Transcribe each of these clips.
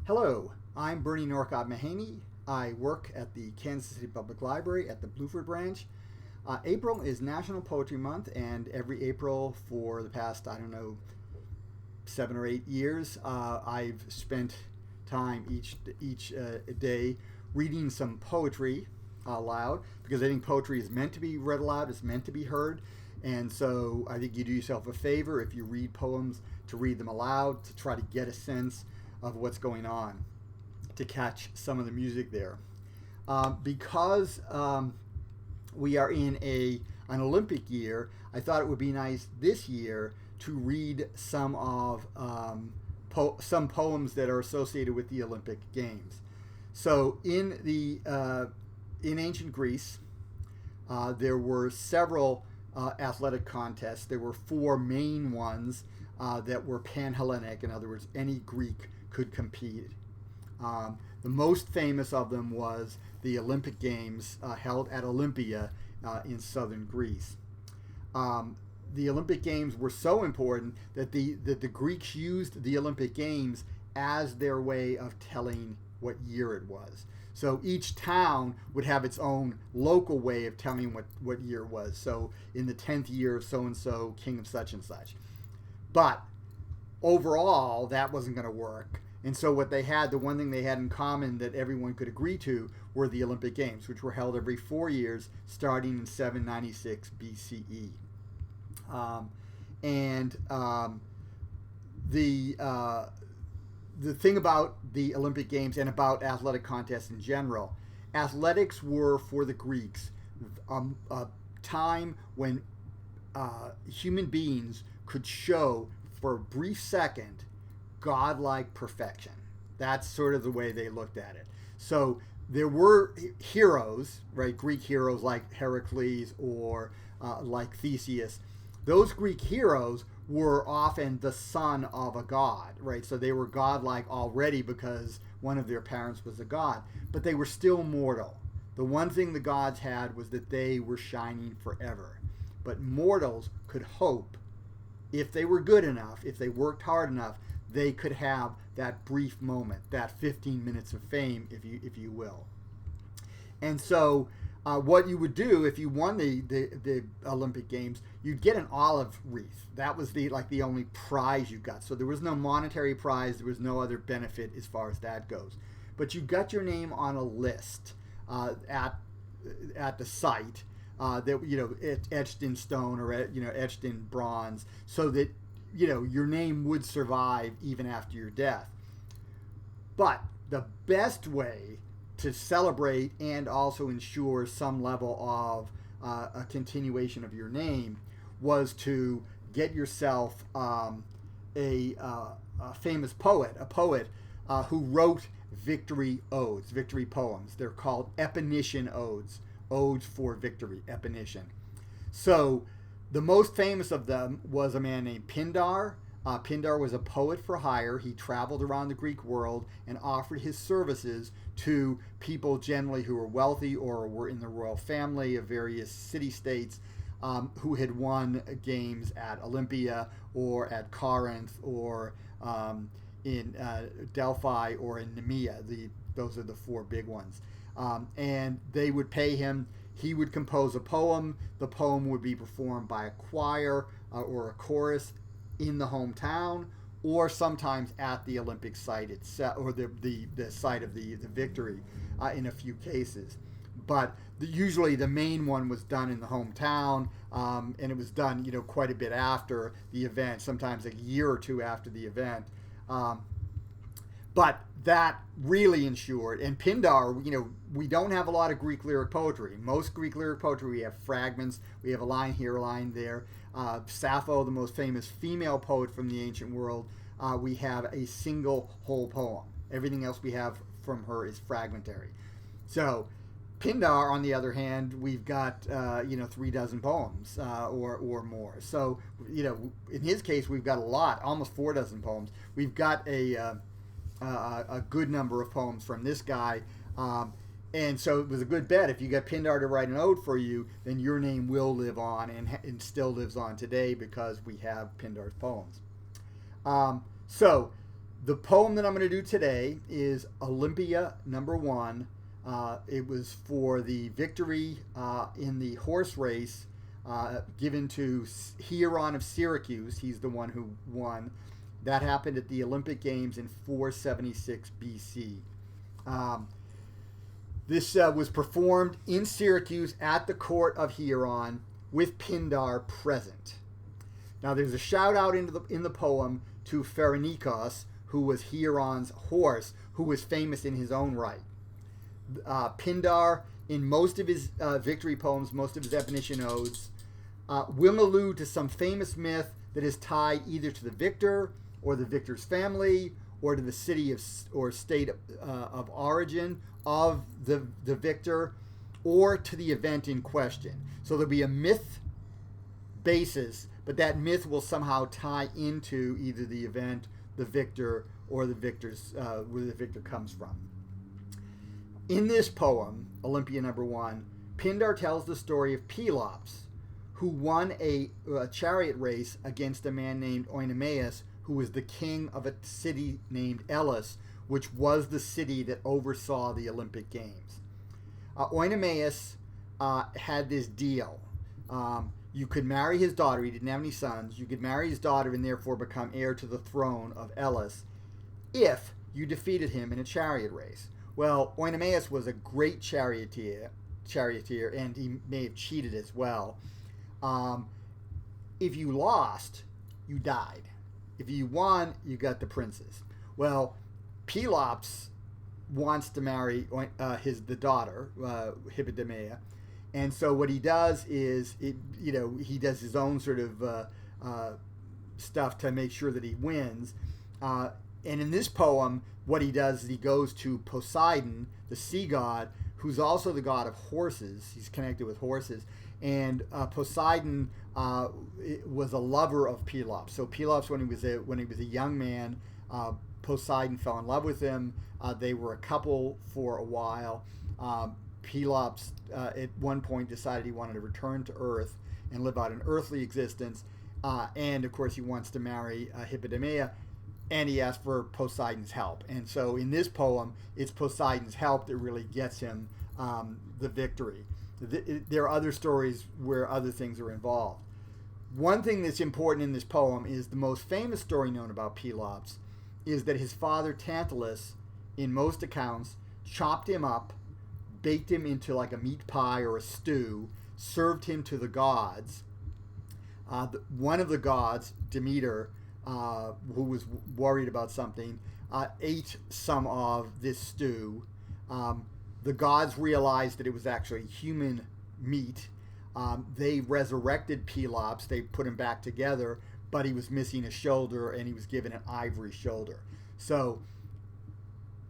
Hello, I'm Bernie Norcott-Mahany. I work at the Kansas City Public Library at the Blueford branch. April is National Poetry Month, and every April for the past, 7 or 8 years, I've spent time each day reading some poetry aloud, because I think poetry is meant to be read aloud, it's meant to be heard. And so I think you do yourself a favor if you read poems to read them aloud, to try to get a sense of what's going on, to catch some of the music there. Because we are in an Olympic year, I thought it would be nice this year to read some of some poems that are associated with the Olympic Games. So in ancient Greece, there were several athletic contests. There were four main ones that were pan-Hellenic. In other words, any Greek could compete. The most famous of them was the Olympic Games held at Olympia in southern Greece. The Olympic Games were so important that the Greeks used the Olympic Games as their way of telling what year it was. So each town would have its own local way of telling what year it was. So in the 10th year of so-and-so, king of such and such. But overall, that wasn't going to work. And so the one thing they had in common that everyone could agree to were the Olympic Games, which were held every 4 years, starting in 796 BCE. The thing about the Olympic Games and about athletic contests in general, athletics were for the Greeks a time when human beings could show for a brief second godlike perfection. That's sort of the way they looked at it. So there were heroes, right? Greek heroes like Heracles or like Theseus. Those Greek heroes were often the son of a god, right? So they were godlike already because one of their parents was a god, but they were still mortal. The one thing the gods had was that they were shining forever. But mortals could hope, if they were good enough, if they worked hard enough, they could have that brief moment, that 15 minutes of fame, if you will. And so what you would do if you won the Olympic Games, you'd get an olive wreath. That was the only prize you got. So there was no monetary prize. There was no other benefit as far as that goes. But you got your name on a list at the site that etched in stone or etched in bronze, so that your name would survive even after your death. But the best way to celebrate and also ensure some level of a continuation of your name was to get yourself a famous poet, who wrote victory odes, victory poems. They're called Epinician odes, odes for victory, Epinician. So the most famous of them was a man named Pindar. Pindar was a poet for hire. He traveled around the Greek world and offered his services to people generally who were wealthy or were in the royal family of various city-states who had won games at Olympia or at Corinth or in Delphi or in Nemea. Those are the four big ones. And they would pay him. He would compose a poem. The poem would be performed by a choir or a chorus in the hometown, or sometimes at the Olympic site itself, or the site of the victory in a few cases. But usually the main one was done in the hometown, and it was done quite a bit after the event, sometimes a year or two after the event. But that really ensured, and Pindar, we don't have a lot of Greek lyric poetry. Most Greek lyric poetry, we have fragments, we have a line here, a line there. Sappho, the most famous female poet from the ancient world, we have a single whole poem. Everything else we have from her is fragmentary. So Pindar, on the other hand, we've got 36 poems or more. So in his case, we've got a lot, almost 40 poems. We've got a good number of poems from this guy. And so it was a good bet. If you got Pindar to write an ode for you, then your name will live on and still lives on today because we have Pindar's poems. So The poem that I'm going to do today is Olympia number 1. It was for the victory in the horse race given to Hieron of Syracuse. He's the one who won. That happened at the Olympic Games in 476 BC. This was performed in Syracuse at the court of Hieron with Pindar present. Now there's a shout out in the poem to Pheronikos, who was Hieron's horse, who was famous in his own right. Pindar, in most of his victory poems, most of his Epinician odes, will allude to some famous myth that is tied either to the victor or the victor's family or to the city or state of origin of the victor or to the event in question. So there'll be a myth basis, but that myth will somehow tie into either the event, the victor, or the victor's where the victor comes from. In this poem, Olympia number 1, Pindar tells the story of Pelops, who won a chariot race against a man named Oenomaus, who was the king of a city named Elis, which was the city that oversaw the Olympic Games. Oenomaus had this deal. You could marry his daughter. He didn't have any sons. You could marry his daughter and therefore become heir to the throne of Elis if you defeated him in a chariot race. Well, Oenomaus was a great charioteer, and he may have cheated as well. If you lost, you died. If you won, you got the princess. Well, Pelops wants to marry the daughter, Hippodamia, and so what he does is, he does his own sort of stuff to make sure that he wins. And in this poem, what he does is he goes to Poseidon, the sea god, who's also the god of horses. He's connected with horses. And Poseidon was a lover of Pelops. So Pelops, when he was a young man, Poseidon fell in love with him. They were a couple for a while. Pelops, at one point, decided he wanted to return to Earth and live out an earthly existence. And, of course, he wants to marry Hippodamia. And he asks for Poseidon's help. And so in this poem, it's Poseidon's help that really gets him the victory. There are other stories where other things are involved. One thing that's important in this poem is the most famous story known about Pelops is that his father Tantalus, in most accounts, chopped him up, baked him into like a meat pie or a stew, served him to the gods. One of the gods, Demeter, who was worried about something, ate some of this stew. The gods realized that it was actually human meat. They resurrected Pelops. They put him back together, but he was missing a shoulder, and he was given an ivory shoulder. So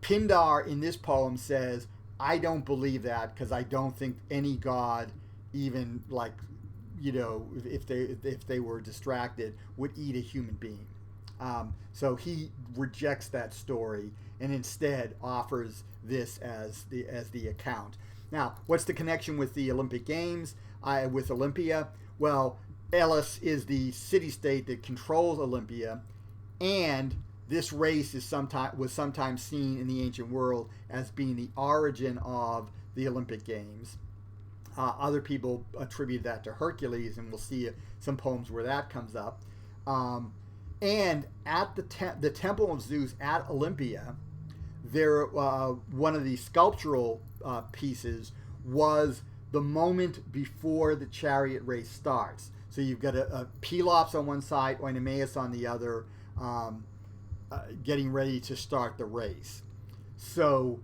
Pindar in this poem says, I don't believe that, because I don't think any god, even if they were distracted, would eat a human being. So he rejects that story and instead offers this as the account. Now, what's the connection with the Olympic Games, with Olympia? Well, Elis is the city-state that controls Olympia, and this race was sometimes seen in the ancient world as being the origin of the Olympic Games. Other people attribute that to Hercules, and we'll see some poems where that comes up. And at the Temple of Zeus at Olympia, there one of the sculptural pieces was the moment before the chariot race starts. So you've got a Pelops on one side, Oenomaus on the other, getting ready to start the race. So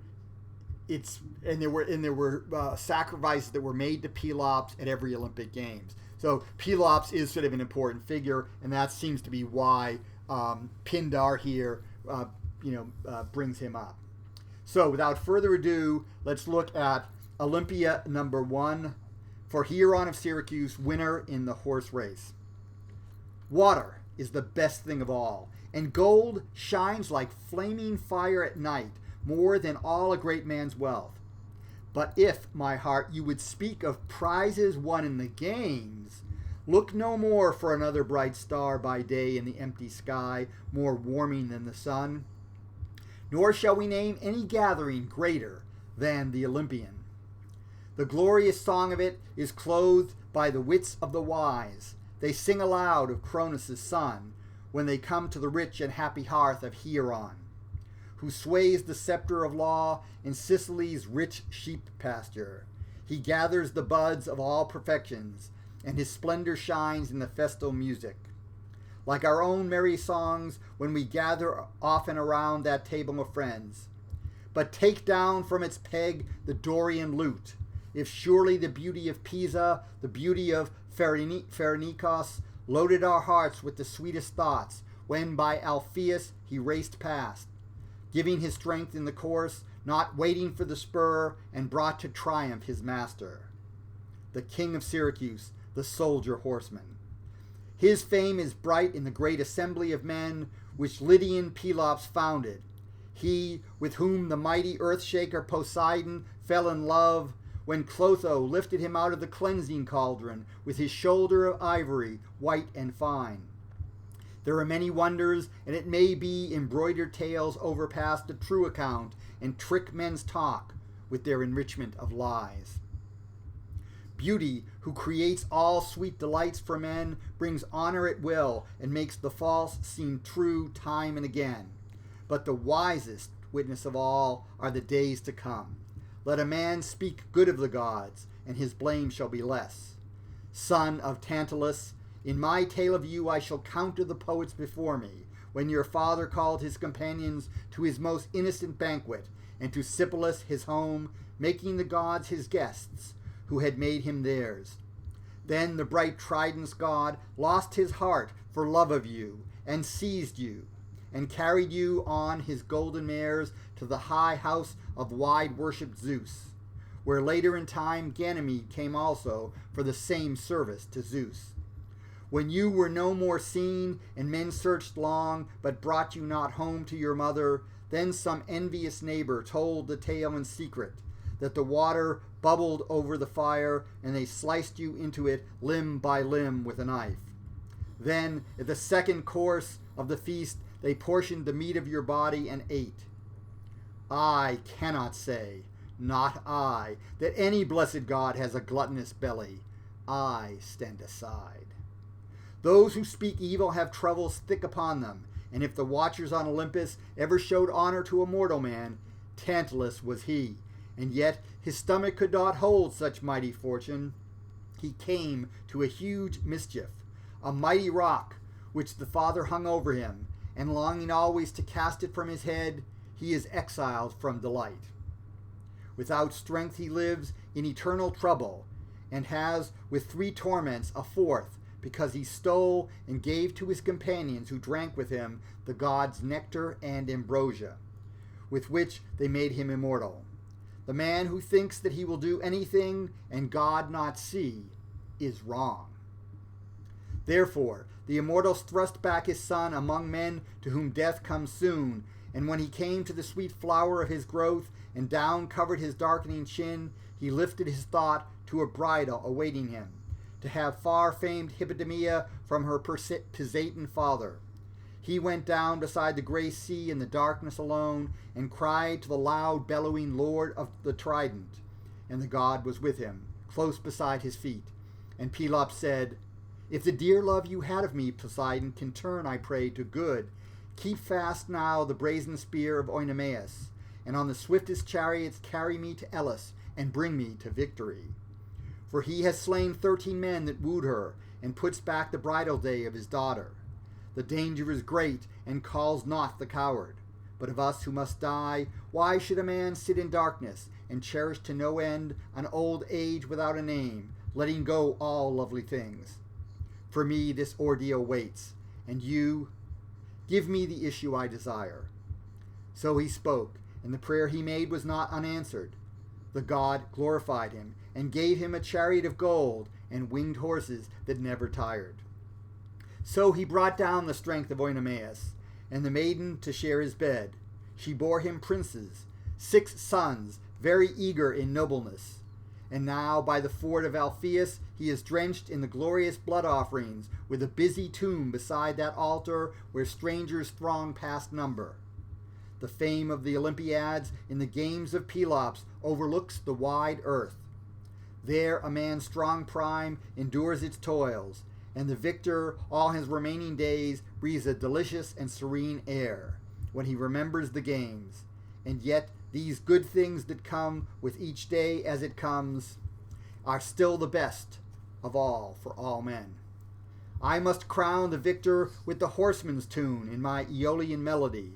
there were sacrifices that were made to Pelops at every Olympic Games. So Pelops is sort of an important figure, and that seems to be why Pindar here, brings him up. So without further ado, let's look at Olympia number 1 for Hieron of Syracuse, winner in the horse race. Water is the best thing of all, and gold shines like flaming fire at night, more than all a great man's wealth. But if, my heart, you would speak of prizes won in the games, look no more for another bright star by day in the empty sky, more warming than the sun. nor shall we name any gathering greater than the Olympian. The glorious song of it is clothed by the wits of the wise. They sing aloud of Cronus' son when they come to the rich and happy hearth of Hieron, who sways the scepter of law in Sicily's rich sheep pasture. He gathers the buds of all perfections, and his splendor shines in the festal music. Like our own merry songs when we gather often around that table of friends. But take down from its peg the Dorian lute, if surely the beauty of Pisa, the beauty of Pherenikos, loaded our hearts with the sweetest thoughts, when by Alpheus he raced past, giving his strength in the course, not waiting for the spur, and brought to triumph his master, the king of Syracuse, the soldier horseman. His fame is bright in the great assembly of men, which Lydian Pelops founded. He, with whom the mighty earth-shaker Poseidon fell in love, when Clotho lifted him out of the cleansing cauldron with his shoulder of ivory, white and fine. There are many wonders, and it may be embroidered tales overpass the true account, and trick men's talk with their enrichment of lies. Beauty, who creates all sweet delights for men, brings honor at will, and makes the false seem true time and again. But the wisest witness of all are the days to come. Let a man speak good of the gods, and his blame shall be less. Son of Tantalus, in my tale of you I shall counter the poets before me, when your father called his companions to his most innocent banquet, and to Sipylus his home, making the gods his guests, who had made him theirs. Then the bright Trident's god lost his heart for love of you, and seized you, and carried you on his golden mares to the high house of wide-worshipped Zeus, where later in time Ganymede came also for the same service to Zeus. When you were no more seen, and men searched long, but brought you not home to your mother, then some envious neighbor told the tale in secret, that the water bubbled over the fire, and they sliced you into it limb by limb with a knife. Then, at the second course of the feast, they portioned the meat of your body and ate. I cannot say, not I, that any blessed god has a gluttonous belly. I stand aside. Those who speak evil have troubles thick upon them, and if the watchers on Olympus ever showed honor to a mortal man, Tantalus was he, and yet his stomach could not hold such mighty fortune. He came to a huge mischief, a mighty rock, which the Father hung over him, and longing always to cast it from his head, he is exiled from delight. Without strength he lives in eternal trouble, and has with 3 torments a 4th, because he stole and gave to his companions who drank with him the gods' nectar and ambrosia, with which they made him immortal. The man who thinks that he will do anything and God not see is wrong. Therefore, the immortals thrust back his son among men to whom death comes soon, and when he came to the sweet flower of his growth, and down covered his darkening chin, he lifted his thought to a bridal awaiting him, to have far-famed Hippodamia from her Pisaetan father. He went down beside the gray sea in the darkness alone, and cried to the loud bellowing Lord of the Trident, and the god was with him, close beside his feet. And Pelops said, If the dear love you had of me, Poseidon, can turn, I pray, to good, keep fast now the brazen spear of Oenomaus, and on the swiftest chariots carry me to Elis, and bring me to victory. For he has slain 13 men that wooed her, and puts back the bridal day of his daughter. The danger is great, and calls not the coward. But of us who must die, why should a man sit in darkness, and cherish to no end an old age without a name, letting go all lovely things? For me this ordeal waits, and you, give me the issue I desire. So he spoke, and the prayer he made was not unanswered. The god glorified him, and gave him a chariot of gold, and winged horses that never tired. So he brought down the strength of Oenomaus, and the maiden to share his bed. She bore him princes, 6 sons, very eager in nobleness. And now by the ford of Alpheus he is drenched in the glorious blood offerings, with a busy tomb beside that altar where strangers throng past number. The fame of the Olympiads in the games of Pelops overlooks the wide earth. There a man's strong prime endures its toils, and the victor all his remaining days breathes a delicious and serene air when he remembers the games. And yet these good things that come with each day as it comes are still the best of all for all men. I must crown the victor with the horseman's tune in my Aeolian melody.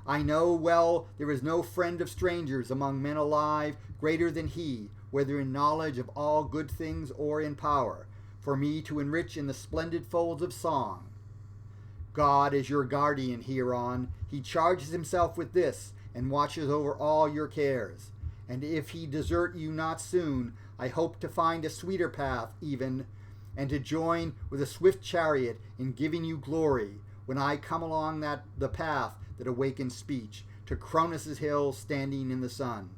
I know well there is no friend of strangers among men alive greater than he, whether in knowledge of all good things or in power, for me to enrich in the splendid folds of song. God is your guardian hereon. He charges himself with this, and watches over all your cares. And if he desert you not soon, I hope to find a sweeter path even, and to join with a swift chariot in giving you glory, when I come along the path that awakens speech, to Cronus' hill standing in the sun.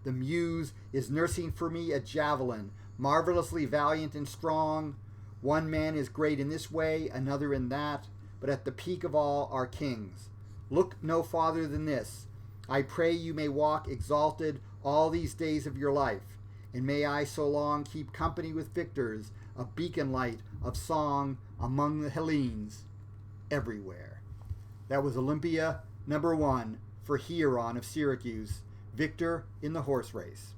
The Muse is nursing for me a javelin, marvelously valiant and strong. One man is great in this way, another in that, but at the peak of all are kings. Look no farther than this. I pray you may walk exalted all these days of your life, and may I so long keep company with victors, a beacon light of song among the Hellenes everywhere. That was Olympia #1 for Hieron of Syracuse, victor in the horse race.